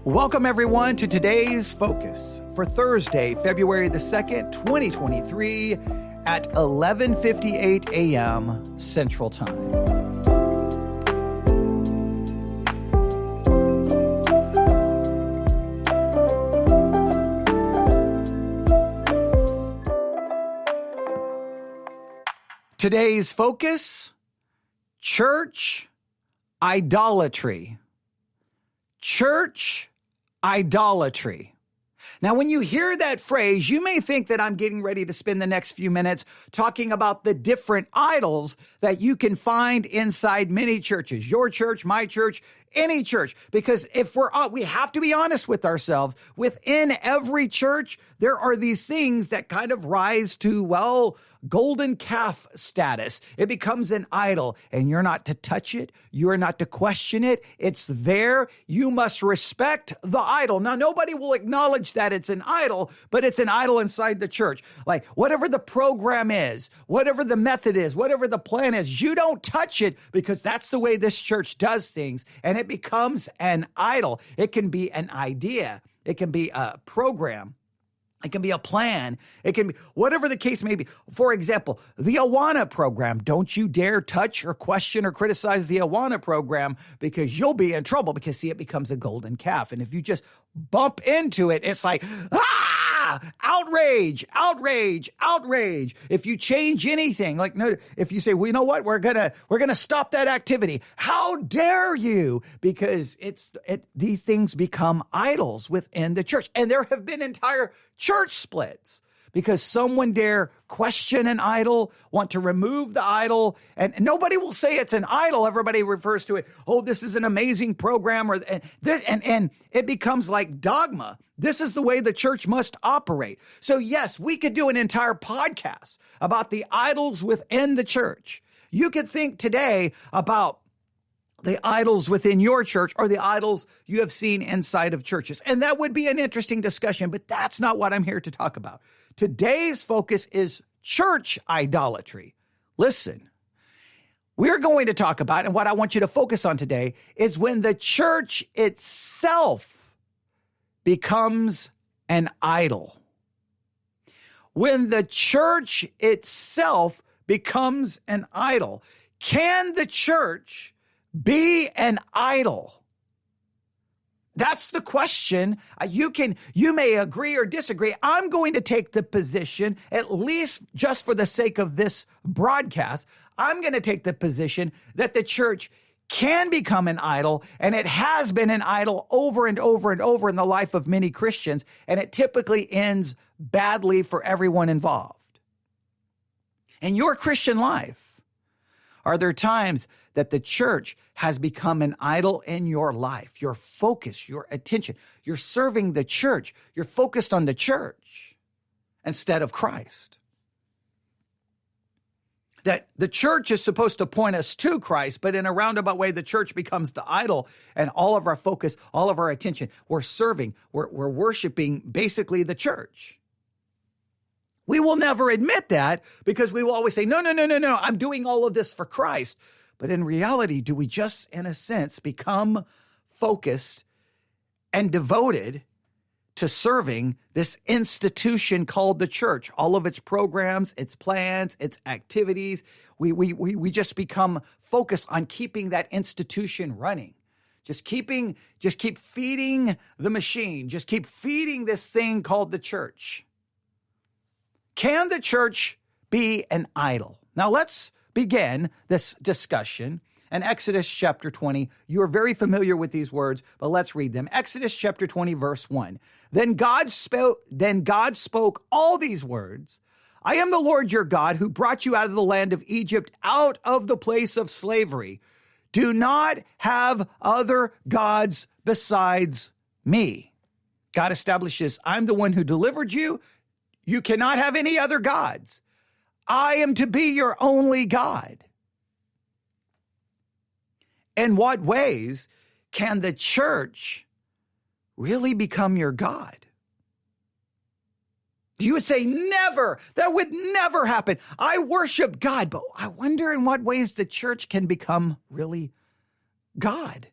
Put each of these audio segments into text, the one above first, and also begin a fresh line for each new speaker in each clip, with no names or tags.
Welcome, everyone, to today's focus for Thursday, February the 2nd, 2023 at 11:58 a.m. Central Time. Today's focus, church idolatry. Church idolatry. Now, when you hear that phrase, you may think that I'm getting ready to spend the next few minutes talking about the different idols that you can find inside many churches, your church, my church, any church, because if we have to be honest with ourselves. Within every church, there are these things that kind of rise to, golden calf status. It becomes an idol, and you're not to touch it. You're not to question it. It's there. You must respect the idol. Now, nobody will acknowledge that it's an idol, but it's an idol inside the church. Like whatever the program is, whatever the method is, whatever the plan is, you don't touch it because that's the way this church does things, and it becomes an idol. It can be an idea. It can be a program. It can be a plan. It can be whatever the case may be. For example, the Awana program. Don't you dare touch or question or criticize the Awana program because you'll be in trouble because, see, it becomes a golden calf. And if you just bump into it, it's like, outrage, outrage, outrage. If you change anything, if you say, well, you know what, we're gonna stop that activity. How dare you? Because these things become idols within the church. And there have been entire church splits because someone dare question an idol, want to remove the idol, and nobody will say it's an idol. Everybody refers to it, this is an amazing program, and it becomes like dogma. This is the way the church must operate. So yes, we could do an entire podcast about the idols within the church. You could think today about the idols within your church or the idols you have seen inside of churches. And that would be an interesting discussion, but that's not what I'm here to talk about. Today's focus is church idolatry. Listen, we're going to talk about, and what I want you to focus on today is when the church itself becomes an idol. When the church itself becomes an idol. Can the church be an idol? That's the question. You may agree or disagree. I'm going to take the position, at least just for the sake of this broadcast, I'm going to take the position that the church can become an idol, and it has been an idol over and over and over in the life of many Christians, and it typically ends badly for everyone involved. In your Christian life, are there times that the church has become an idol in your life? Your focus, your attention, you're serving the church. You're focused on the church instead of Christ. That the church is supposed to point us to Christ, but in a roundabout way, the church becomes the idol, and all of our focus, all of our attention, we're serving, we're worshiping basically the church. We will never admit that because we will always say, no, I'm doing all of this for Christ. But in reality, do we just, in a sense, become focused and devoted to serving this institution called the church, all of its programs, its plans, its activities? We just become focused on keeping that institution running. Just keep feeding the machine. Just keep feeding this thing called the church. Can the church be an idol? Now let's begin this discussion in Exodus chapter 20. You are very familiar with these words, but let's read them. Exodus chapter 20, verse 1. Then God spoke all these words. I am the Lord your God who brought you out of the land of Egypt, out of the place of slavery. Do not have other gods besides me. God establishes, I'm the one who delivered you. You cannot have any other gods. I am to be your only God. In what ways can the church really become your God? You would say, never. That would never happen. I worship God, but I wonder in what ways the church can become really God.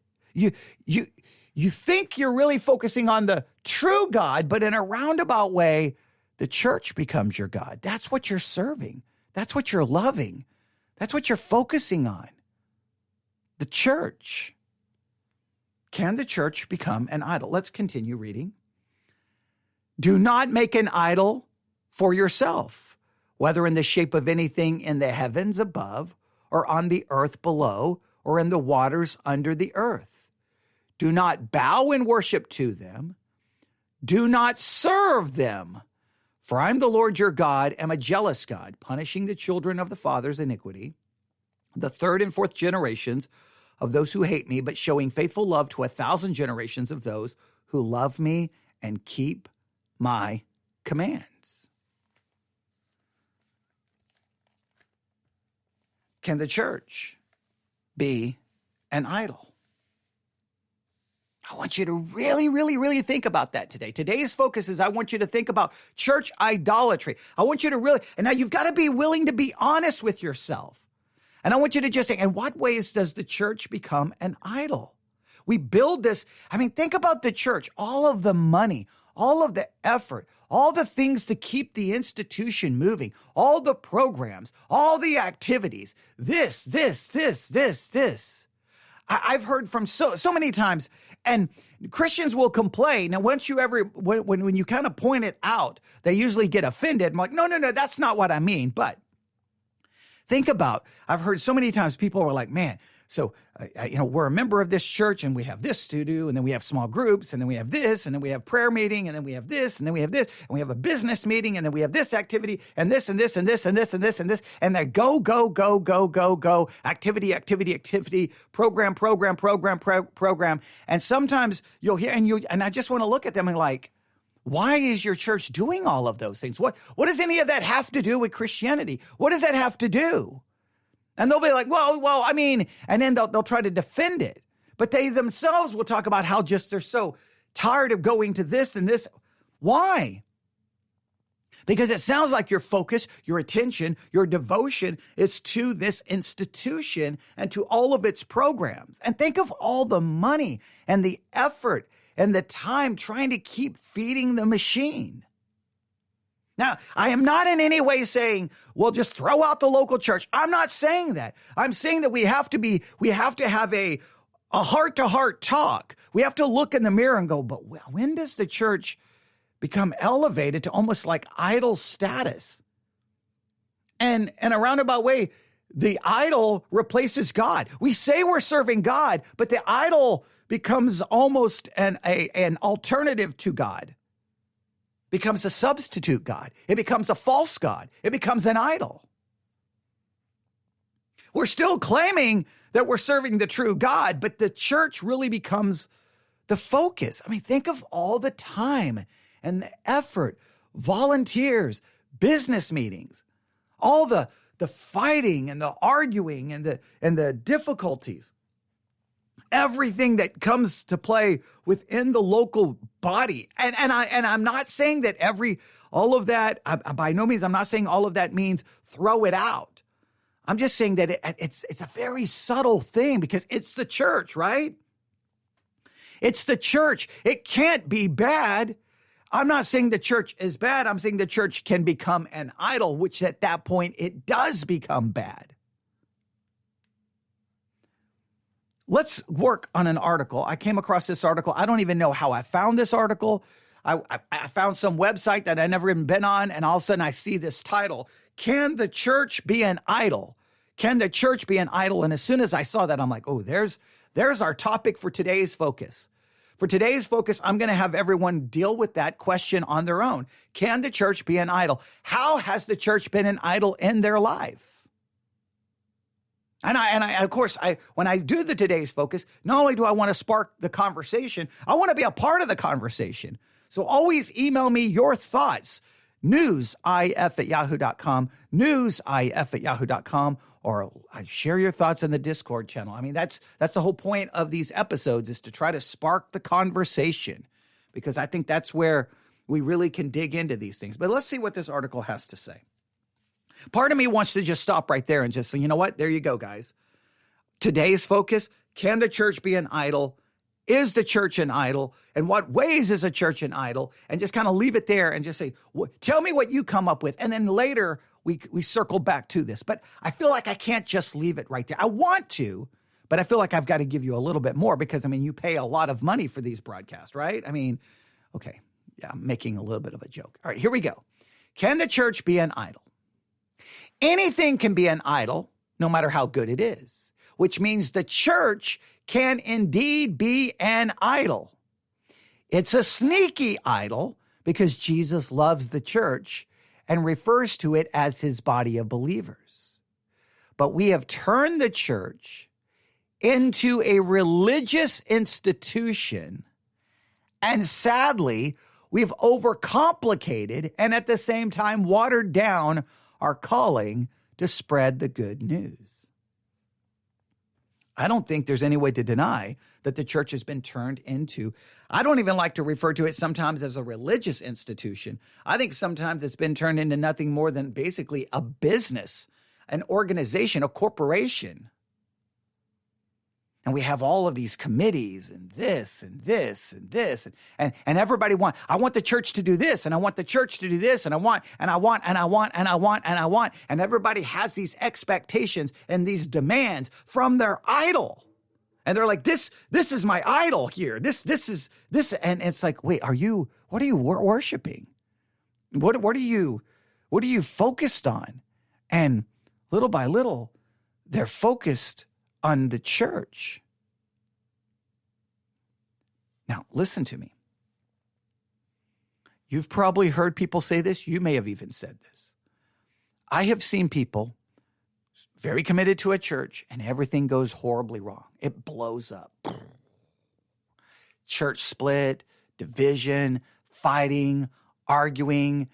you think you're really focusing on the true God, but in a roundabout way, the church becomes your God. That's what you're serving. That's what you're loving. That's what you're focusing on. The church. Can the church become an idol? Let's continue reading. Do not make an idol for yourself, whether in the shape of anything in the heavens above, or on the earth below, or in the waters under the earth. Do not bow in worship to them. Do not serve them. For I am the Lord your God, am a jealous God, punishing the children of the father's iniquity, the third and fourth generations of those who hate me, but showing faithful love to 1,000 generations of those who love me and keep my commands. Can the church be an idol? I want you to really, really, really think about that today. Today's focus is I want you to think about church idolatry. I want you to really, and now you've got to be willing to be honest with yourself. And I want you to just think, in what ways does the church become an idol? We build this. I mean, think about the church, all of the money, all of the effort, all the things to keep the institution moving, all the programs, all the activities, this. I've heard from so many times, and Christians will complain. Now, when you kind of point it out, they usually get offended. I'm like, no, that's not what I mean. But think about, I've heard so many times people were like, man, so, we're a member of this church and we have this to do, and then we have small groups, and then we have this, and then we have prayer meeting, and then we have this, and then we have this, and we have a business meeting, and then we have this activity, and this, and this, and this, and this, and this, and this, and they go, activity, program. And sometimes you'll hear, and I just want to look at them and like, why is your church doing all of those things? What does any of that have to do with Christianity? What does that have to do? And they'll be like, well, I mean, and then they'll try to defend it. But they themselves will talk about how just they're so tired of going to this and this. Why? Because it sounds like your focus, your attention, your devotion is to this institution and to all of its programs. And think of all the money and the effort and the time trying to keep feeding the machine. Now, I am not in any way saying, well, just throw out the local church. I'm not saying that. I'm saying that we have to have a heart-to-heart talk. We have to look in the mirror and go, but when does the church become elevated to almost like idol status? And in a roundabout way, the idol replaces God. We say we're serving God, but the idol becomes almost an alternative to God. Becomes a substitute God. It becomes a false God. It becomes an idol. We're still claiming that we're serving the true God, but the church really becomes the focus. I mean, think of all the time and the effort, volunteers, business meetings, all the fighting and the arguing and the difficulties. Everything that comes to play within the local body. And I'm not saying that all of that, by no means, I'm not saying all of that means throw it out. I'm just saying that it's a very subtle thing because it's the church, right? It's the church. It can't be bad. I'm not saying the church is bad. I'm saying the church can become an idol, which at that point it does become bad. Let's work on an article. I came across this article. I don't even know how I found this article. I found some website that I never even been on, and all of a sudden I see this title, Can the Church Be an Idol? Can the church be an idol? And as soon as I saw that, I'm like, oh, there's our topic for today's focus. For today's focus, I'm going to have everyone deal with that question on their own. Can the church be an idol? How has the church been an idol in their life? And of course, when I do the today's focus, not only do I want to spark the conversation, I want to be a part of the conversation. So always email me your thoughts, newsif@yahoo.com, newsif@yahoo.com, or share your thoughts in the Discord channel. I mean, that's the whole point of these episodes, is to try to spark the conversation, because I think that's where we really can dig into these things. But let's see what this article has to say. Part of me wants to just stop right there and just say, you know what? There you go, guys. Today's focus, can the church be an idol? is the church an idol? In what ways is a church an idol? And just kind of leave it there and just say, tell me what you come up with. And then later we circle back to this. But I feel like I can't just leave it right there. I want to, but I feel like I've got to give you a little bit more because, you pay a lot of money for these broadcasts, right? Okay. Yeah, I'm making a little bit of a joke. All right, here we go. Can the church be an idol? Anything can be an idol, no matter how good it is, which means the church can indeed be an idol. It's a sneaky idol because Jesus loves the church and refers to it as his body of believers. But we have turned the church into a religious institution, and sadly, we've overcomplicated and at the same time watered down our calling to spread the good news. I don't think there's any way to deny that the church has been turned into, I don't even like to refer to it sometimes as a religious institution. I think sometimes it's been turned into nothing more than basically a business, an organization, a corporation. And we have all of these committees and this and this and this. And everybody I want the church to do this, and I want the church to do this, and I want. And everybody has these expectations and these demands from their idol. And they're like, this is my idol here. This is. And it's like, wait, what are you worshiping? What are you focused on? And little by little, they're focused on the church. Now, listen to me. You've probably heard people say this. You may have even said this. I have seen people very committed to a church and everything goes horribly wrong. It blows up. Church split, division, fighting, arguing,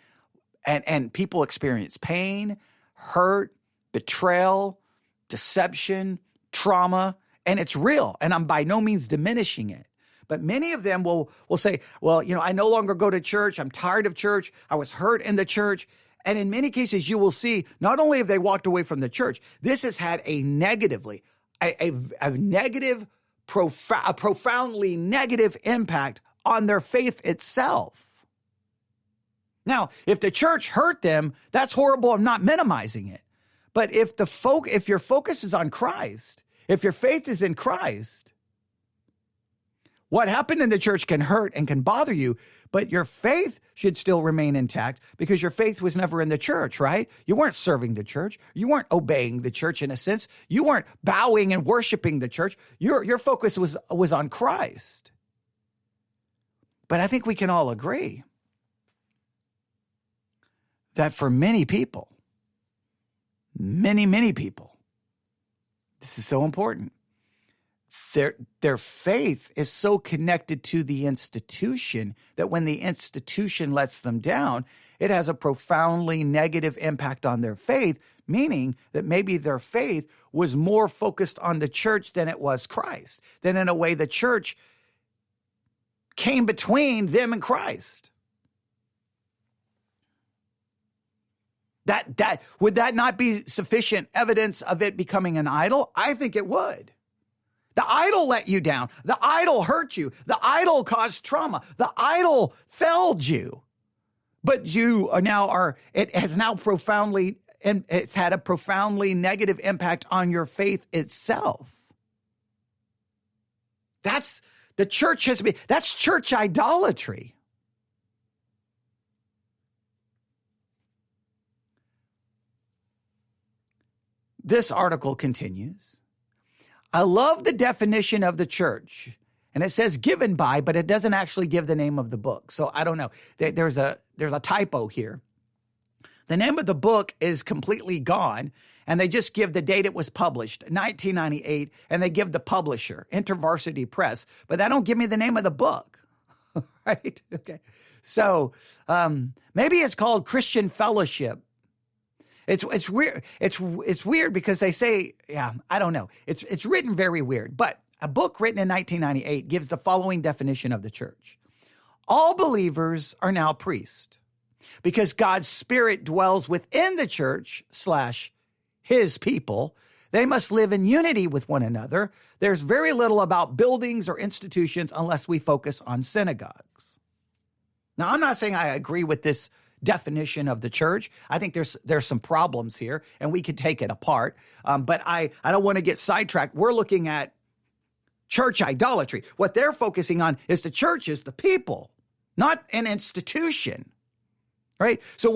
and people experience pain, hurt, betrayal, deception, trauma, and it's real. And I'm by no means diminishing it. But many of them will say, well, I no longer go to church. I'm tired of church. I was hurt in the church. And in many cases, you will see not only have they walked away from the church, this has had a profoundly negative impact on their faith itself. Now, if the church hurt them, that's horrible. I'm not minimizing it. But if your focus is on Christ, if your faith is in Christ, what happened in the church can hurt and can bother you, but your faith should still remain intact because your faith was never in the church, right? You weren't serving the church. You weren't obeying the church in a sense. You weren't bowing and worshiping the church. Your focus was on Christ. But I think we can all agree that for many people, many people, this is so important. Their faith is so connected to the institution that when the institution lets them down, it has a profoundly negative impact on their faith, meaning that maybe their faith was more focused on the church than it was Christ. Then in a way, the church came between them and Christ. Would that not be sufficient evidence of it becoming an idol? I think it would. The idol let you down. The idol hurt you. The idol caused trauma. The idol failed you. But it has now profoundly, and it's had a profoundly negative impact on your faith itself. That's church idolatry. This article continues. I love the definition of the church, and it says given by, but it doesn't actually give the name of the book. So I don't know. There's a typo here. The name of the book is completely gone, and they just give the date it was published, 1998, and they give the publisher, InterVarsity Press, but they don't give me the name of the book. Right? Okay. So maybe it's called Christian Fellowship. It's weird. It's weird because they say, I don't know. It's written very weird. But a book written in 1998 gives the following definition of the church. All believers are now priests because God's Spirit dwells within the church / his people. They must live in unity with one another. There's very little about buildings or institutions unless we focus on synagogues. Now, I'm not saying I agree with this definition of the church. I think there's some problems here, and we could take it apart. But I don't want to get sidetracked. We're looking at church idolatry. What they're focusing on is the church is the people, not an institution, right? So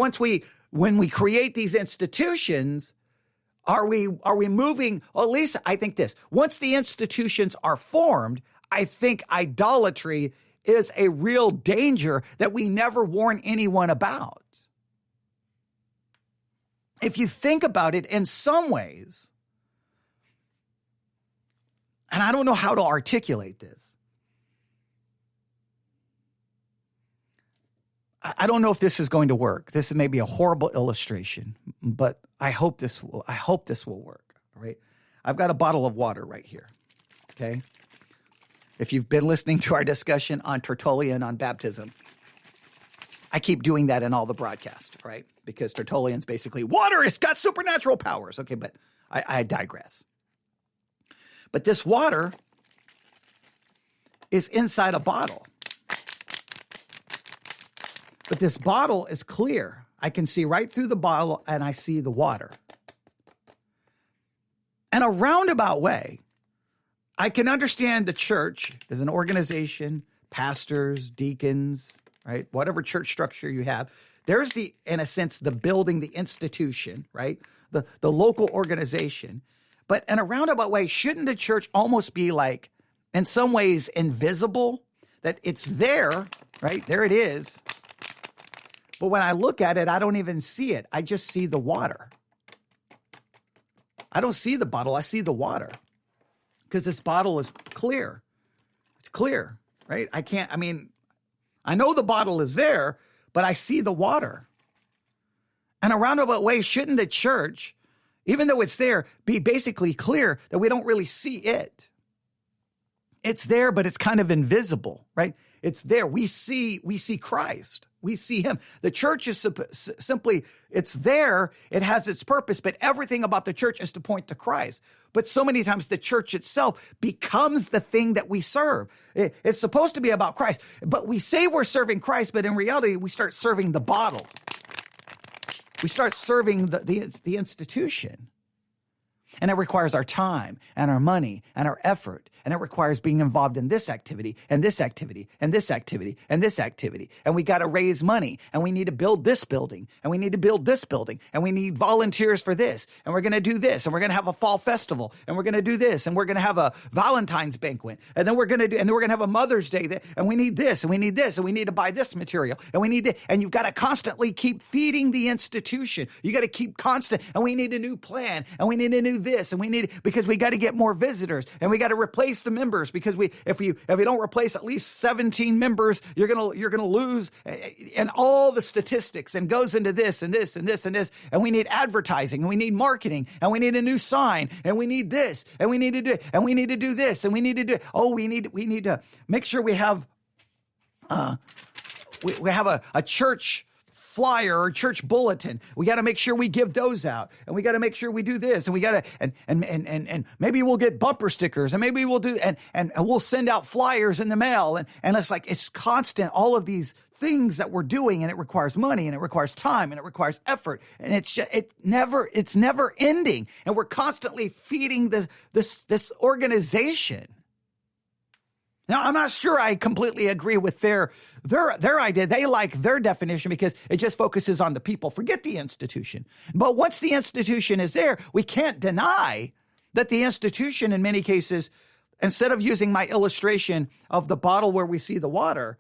when we create these institutions, are we moving? Well, at least I think this. Once the institutions are formed, I think idolatry is a real danger that we never warn anyone about. If you think about it in some ways, and I don't know how to articulate this. I don't know if this is going to work. This may be a horrible illustration, but I hope this will work. All right. I've got a bottle of water right here. Okay. If you've been listening to our discussion on Tertullian on baptism, I keep doing that in all the broadcasts, right? Because Tertullian's basically water, it's got supernatural powers. Okay, but I digress. But this water is inside a bottle. But this bottle is clear. I can see right through the bottle and I see the water. In a roundabout way, I can understand the church as an organization, pastors, deacons, right? Whatever church structure you have. There's in a sense, the building, the institution, right? The local organization. But in a roundabout way, shouldn't the church almost be like, in some ways, invisible? That it's there, right? There it is. But when I look at it, I don't even see it. I just see the water. I don't see the bottle. I see the water. Because this bottle is clear. It's clear, right? I know the bottle is there, but I see the water. In a roundabout way, shouldn't the church, even though it's there, be basically clear that we don't really see it? It's there, but it's kind of invisible, right? It's there. We see Christ. We see him. The church is simply, it's there. It has its purpose, but everything about the church is to point to Christ. But so many times the church itself becomes the thing that we serve. It's supposed to be about Christ, but we say we're serving Christ, but in reality, we start serving the bottle. We start serving the institution. And it requires our time and our money and our effort. And it requires being involved in this activity and this activity and this activity and this activity. And we got to raise money and we need to build this building and we need to build this building and we need volunteers for this. And we're going to do this and we're going to have a fall festival and we're going to do this and we're going to have a Valentine's banquet. And then we're going to have a Mother's Day and we need this and we need this and we need to buy this material and we need to, and you've got to constantly keep feeding the institution. You got to keep constant and we need a new plan and we need a new this and we need, because we got to get more visitors and we got to replace the members because if we don't replace at least 17 members, you're going to lose, and all the statistics and goes into this and this and this and this. And we need advertising and we need marketing and we need a new sign and we need this and we need to do, and we need to do this and we need to do, we need to make sure we have, we have a church flyer or church bulletin. We got to make sure we give those out, and we got to make sure we do this, and we got to, and maybe we'll get bumper stickers, and maybe we'll do, and we'll send out flyers in the mail, and it's like, it's constant, all of these things that we're doing, and it requires money, and it requires time, and it requires effort, and it's never ending, and we're constantly feeding this organization. Now, I'm not sure I completely agree with their idea. They like their definition because it just focuses on the people. Forget the institution. But once the institution is there, we can't deny that the institution, in many cases, instead of using my illustration of the bottle where we see the water,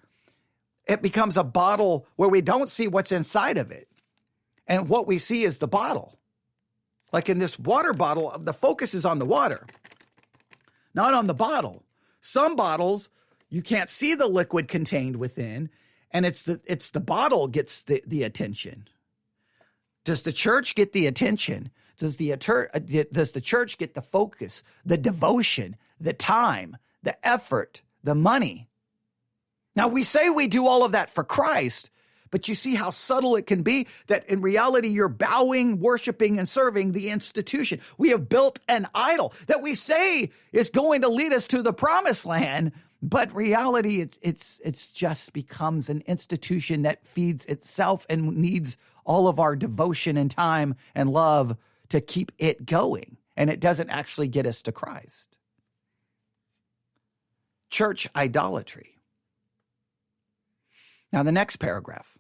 it becomes a bottle where we don't see what's inside of it. And what we see is the bottle. Like in this water bottle, the focus is on the water, not on the bottle. Some bottles, you can't see the liquid contained within, and it's the bottle gets the attention. Does the church get the attention? Does the church get the focus, the devotion, the time, the effort, the money? Now, we say we do all of that for Christ, But you see how subtle it can be, that in reality, you're bowing, worshiping, and serving the institution. We have built an idol that we say is going to lead us to the promised land, but reality, it's just becomes an institution that feeds itself and needs all of our devotion and time and love to keep it going. And it doesn't actually get us to Christ. Church idolatry. Now, the next paragraph.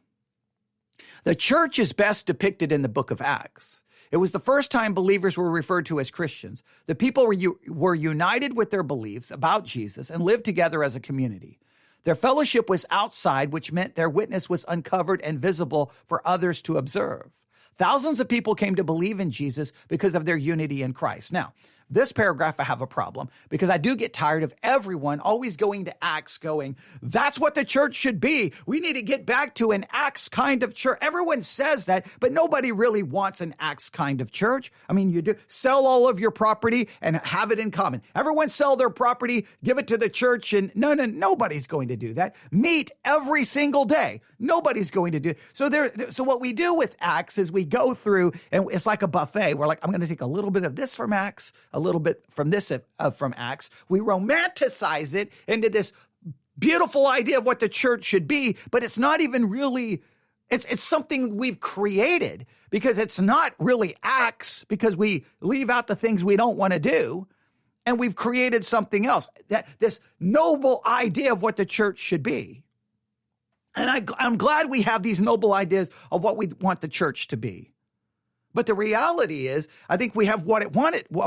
The church is best depicted in the book of Acts. It was the first time believers were referred to as Christians. The people were united with their beliefs about Jesus and lived together as a community. Their fellowship was outside, which meant their witness was uncovered and visible for others to observe. Thousands of people came to believe in Jesus because of their unity in Christ. Now, this paragraph, I have a problem because I do get tired of everyone always going to Acts going, that's what the church should be. We need to get back to an Acts kind of church. Everyone says that, but nobody really wants an Acts kind of church. I mean, you do sell all of your property and have it in common. Everyone sell their property, give it to the church, and nobody's going to do that. Meet every single day. Nobody's going to do it. So what we do with Acts is we go through, and it's like a buffet. We're like, I'm going to take a little bit of this from Acts, a little bit from this from Acts. We romanticize it into this beautiful idea of what the church should be, but it's not even really, it's something we've created because it's not really Acts, because we leave out the things we don't want to do, and we've created something else, this noble idea of what the church should be. And I'm glad we have these noble ideas of what we want the church to be. But the reality is, I think we have what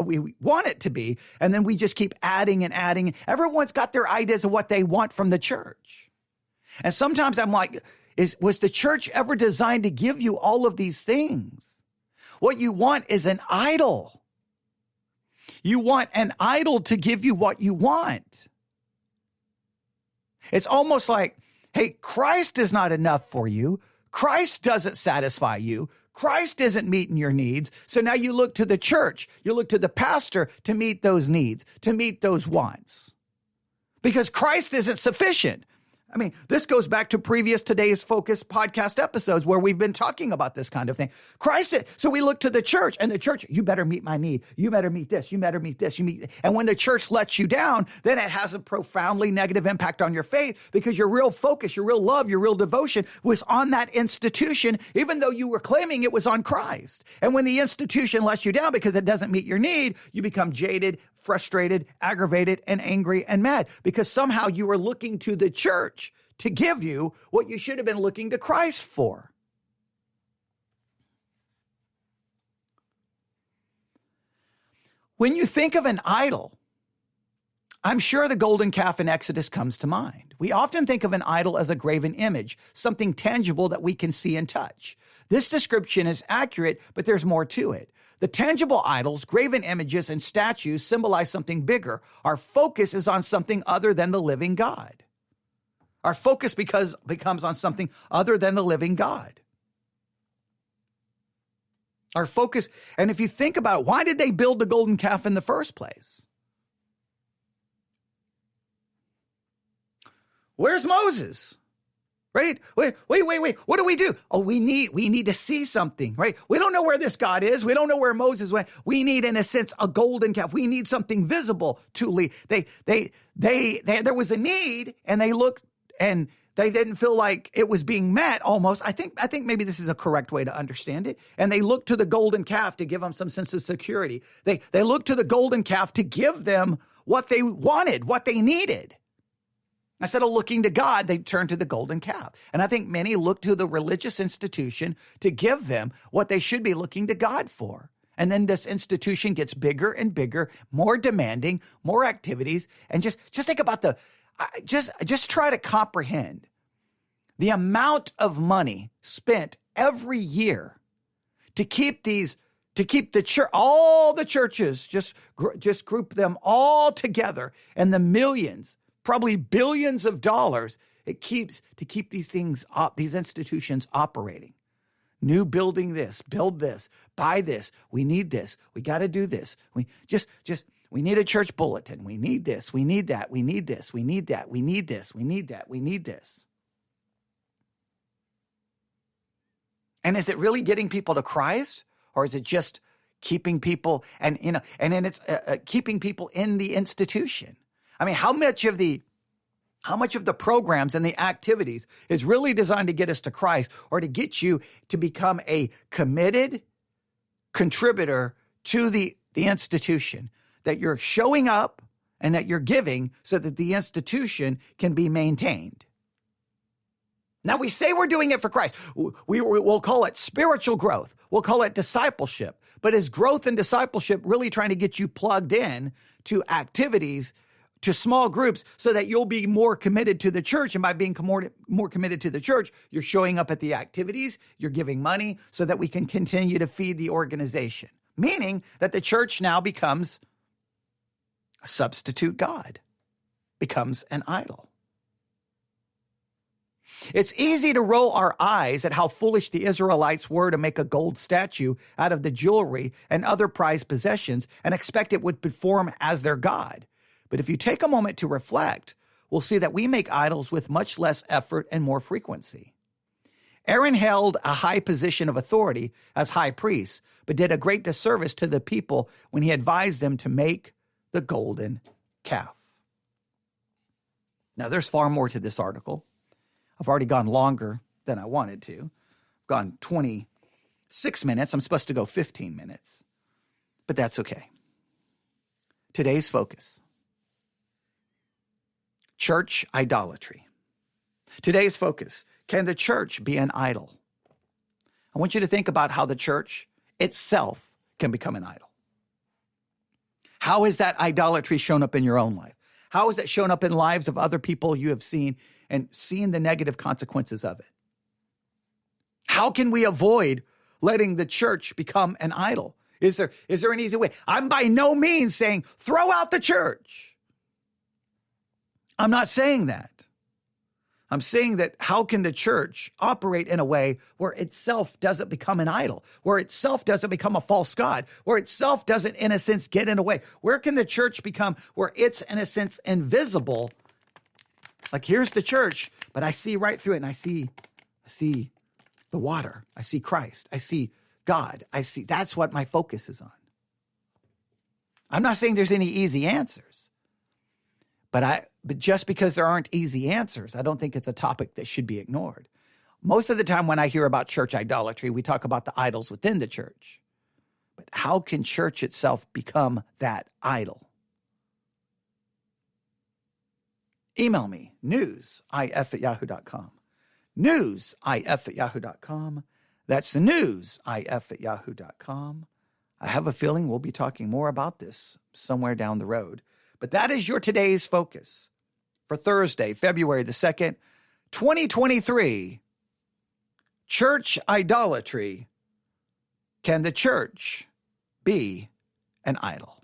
we want it to be, and then we just keep adding and adding. Everyone's got their ideas of what they want from the church. And sometimes I'm like, was the church ever designed to give you all of these things? What you want is an idol. You want an idol to give you what you want. It's almost like, hey, Christ is not enough for you. Christ doesn't satisfy you. Christ isn't meeting your needs. So now you look to the church. You look to the pastor to meet those needs, to meet those wants. Because Christ isn't sufficient. I mean, this goes back to previous Today's Focus podcast episodes where we've been talking about this kind of thing. So we look to the church, and the church, you better meet my need. You better meet this. You better meet this. And when the church lets you down, then it has a profoundly negative impact on your faith because your real focus, your real love, your real devotion was on that institution, even though you were claiming it was on Christ. And when the institution lets you down because it doesn't meet your need, you become jaded, frustrated, aggravated, and angry and mad because somehow you were looking to the church to give you what you should have been looking to Christ for. When you think of an idol, I'm sure the golden calf in Exodus comes to mind. We often think of an idol as a graven image, something tangible that we can see and touch. This description is accurate, but there's more to it. The tangible idols, graven images, and statues symbolize something bigger. Our focus is on something other than the living God. Our focus becomes on something other than the living God. Our focus, and if you think about it, why did they build the golden calf in the first place? Where's Moses? Right? Wait. What do we do? Oh, we need to see something, right? We don't know where this God is. We don't know where Moses went. We need, in a sense, a golden calf. We need something visible to lead. There was a need, and they looked, and they didn't feel like it was being met almost. I think maybe this is a correct way to understand it. And they looked to the golden calf to give them some sense of security. They looked to the golden calf to give them what they wanted, what they needed. Instead of looking to God, they turned to the golden calf. And I think many look to the religious institution to give them what they should be looking to God for. And then this institution gets bigger and bigger, more demanding, more activities. And just think about just try to comprehend the amount of money spent every year to keep the church, all the churches, just group them all together, and the millions, probably billions of dollars it keeps to keep these things up, these institutions operating. New building this, build this, buy this. We need this. We got to do this. We need a church bulletin. We need this. We need that. We need this. We need that. We need this. We need that. We need this. And is it really getting people to Christ, or is it just keeping people and then it's keeping people in the institution? I mean, how much of the programs and the activities is really designed to get us to Christ, or to get you to become a committed contributor to the institution, that you're showing up and that you're giving so that the institution can be maintained? Now, we say we're doing it for Christ. We'll call it spiritual growth. We'll call it discipleship. But is growth and discipleship really trying to get you plugged in to activities, to small groups, so that you'll be more committed to the church? And by being more committed to the church, you're showing up at the activities, you're giving money so that we can continue to feed the organization. Meaning that the church now becomes a substitute God, becomes an idol. It's easy to roll our eyes at how foolish the Israelites were to make a gold statue out of the jewelry and other prized possessions and expect it would perform as their God. But if you take a moment to reflect, we'll see that we make idols with much less effort and more frequency. Aaron held a high position of authority as high priest, but did a great disservice to the people when he advised them to make the golden calf. Now, there's far more to this article. I've already gone longer than I wanted to. I've gone 26 minutes. I'm supposed to go 15 minutes, but that's okay. Today's focus: church idolatry. Today's focus: can the church be an idol? I want you to think about how the church itself can become an idol. How has that idolatry shown up in your own life? How has it shown up in lives of other people you have seen and seen the negative consequences of it? How can we avoid letting the church become an idol? Is there an easy way? I'm by no means saying throw out the church. I'm not saying that. I'm saying that how can the church operate in a way where itself doesn't become an idol, where itself doesn't become a false god, where itself doesn't, in a sense, get in a way? Where can the church become where it's, in a sense, invisible? Like, here's the church, but I see right through it, and I see the water. I see Christ. I see God. That's what my focus is on. I'm not saying there's any easy answers, but just because there aren't easy answers, I don't think it's a topic that should be ignored. Most of the time when I hear about church idolatry, we talk about the idols within the church. But how can church itself become that idol? Email me, newsif@yahoo.com. Newsif@yahoo.com. That's the newsif@yahoo.com. I have a feeling we'll be talking more about this somewhere down the road. But that is your today's focus for Thursday, February the 2nd, 2023. Church idolatry. Can the church be an idol?